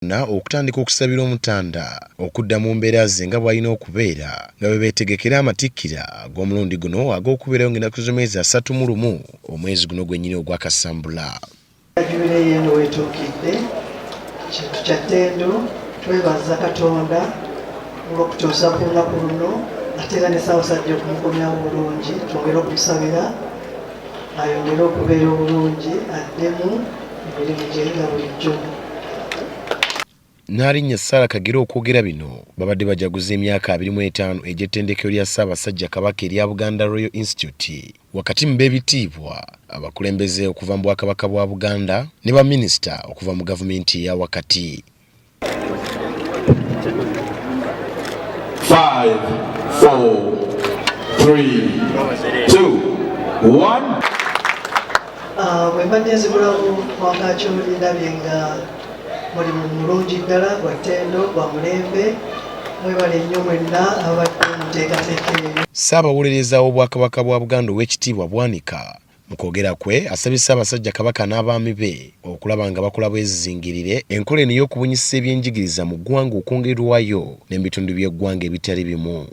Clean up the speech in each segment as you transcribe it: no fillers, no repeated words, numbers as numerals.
na okutandika okusabira omutanda okudda mu mbeera ze nga bw'alina okubeera nga bwe beetegekera amatikkira ag'omulundi guno ag'okubeerayo ng'ennaku z'omwezi 31 omwezi guno gwennyini ogwa Kasambula. Jubilee eno weetuukidde kintu kya ttendo, twebaza Katonda olw'okutuusa ku lunaku luno ate era ne Ssaabasajja okumukomyawo bulungi, twongere okumusabira ayongere okubeera obulungi addemu emirimu gye nga bulijjo. N'alinnya Sarah Kagere okwogera bino babadde bajaguza emyaka 25 egy'ettendekero lya Ssaabasajja Kabaka erya Buganda Royal Institute wakati mu b'ebitiibwa abakulembeze okuva mu Bwakabaka bwa Buganda ne baminisita okuva mu gavumenti eya wakati. 5, 4, 3, 2, 1. Bwe mbadde nzibulamu wangaaki ndabye nga muli mulungi ddala gwa ttendo gwa mulembe, mwebale nnyo mwenna abadde muteekateeka eyo. Ssaabawolereza w'Obwakabaka bwa Buganda ow'ekitiibwa Bwanika mu kwogera kwe asabye Ssaabasajja Kabaka n'abaami be okulaba nga bakola bwezizingirire enkola eno y'okubunyisa ebyenjigiriza mu ggwanga okwongerwayo n'ebitundu by'eggwanga ebitali bimu.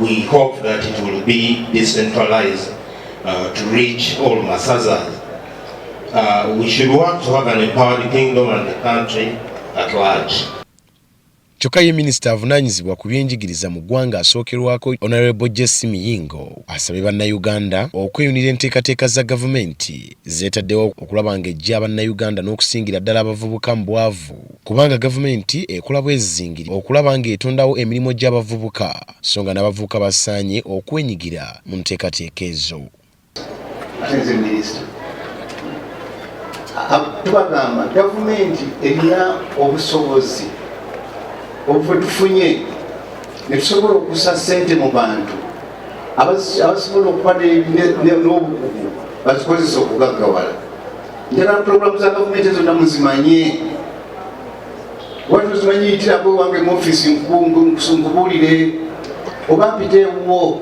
We hope that it will be decentralized to reach all Masazas. We should work to have an empowered kingdom and the country at large. Kyokka ye minisita avunaanyizibwa ku byenjigiriza mu ggwanga asookerwako Honorable Jesse Miyingo asabye bannayuganda okweyunira enteekateeka za gavumenti zeetaddewo okulaba nga ejja bannayuganda n'okusingira ddala abavubuka mu bwavu kubanga gavumenti ekola bwezizingiri okulaba nga etondawo emirimu gy'abavubuka so nga n'abavubuka basaanye okwenyigira mu nteekateeka ezo. Tubagamba gavumenti erina obusobozi obwe tufunye ne tusobola okussa ssente mu bantu abasobola okuba n'obukugu bazikozesa okugaggawala. Njagala puroguramu za gavumenti ezo namuzimanye watu zimanyiyitirako wange mu ofiisi nkubuulire oba mpiteewo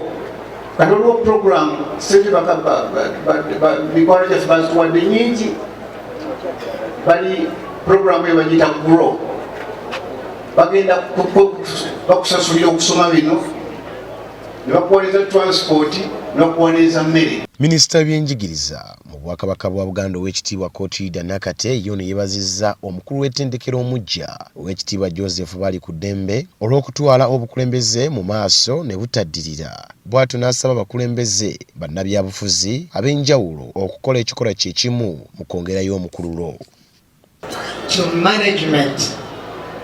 kati olwo puroguramu ssente mikwano gyaffe bazituwadde nyingi. Bali puroguramu eyo bagiyita grow, bagenda bakusasulira okusoma bino ne bakuwaniriza transport n'okuwaniriza mmere. Minisita w'ebyenjigiriza mu Bwakabaka bwa Buganda ow'ekitiibwa Kootida Nakate yo ne yeebazizza omukulu w'ettendekero omuggya ow'ekitiibwa Joseph Bali ku ddembe olw'okutwala obukulembeze mu maaso ne butaddirira. Bw'atyo n'asaba abakulembeze bannabyabufuzi ab'enjawulo okukola ekikolwa kye kimu mu kwongerayo omukululo. To management,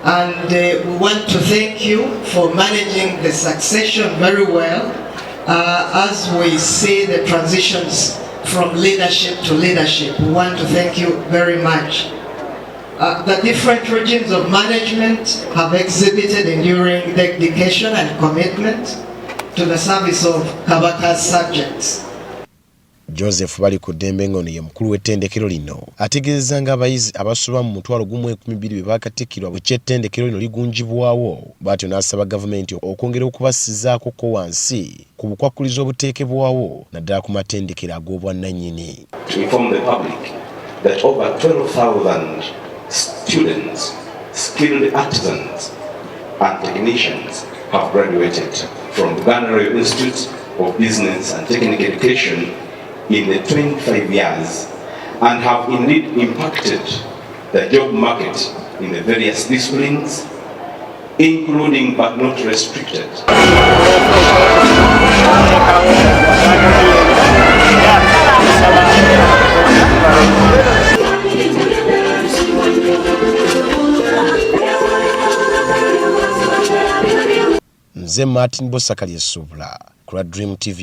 and we want to thank you for managing the succession very well as we see the transitions from leadership to leadership. We want to thank you very much. The different regions of management have exhibited enduring dedication and commitment to the service of Kabaka's subjects. Joseph Bali ku ddembe ng'ono ye mukulu w'ettendekero lino ategeezezza ng'abayizi abasoba mu 1,200 be baakatikkirwa bwe ky'ettendekero lino ligunjibwawo bw'atyo n'asaba gavumenti okwongera okubasizaako ko wansi ku bukwakkulizo obuteekebwawo naddala ku matendekero ag'obwannannyini. To inform the public that over 12,000 students, skilled artisans and technicians have graduated from the Buganda Royal Institute of Business and Technical Education in the 25 years and have indeed impacted the job market in the various disciplines, including but not restricted. Nze Martin Bosakali Esubula, Dream TV.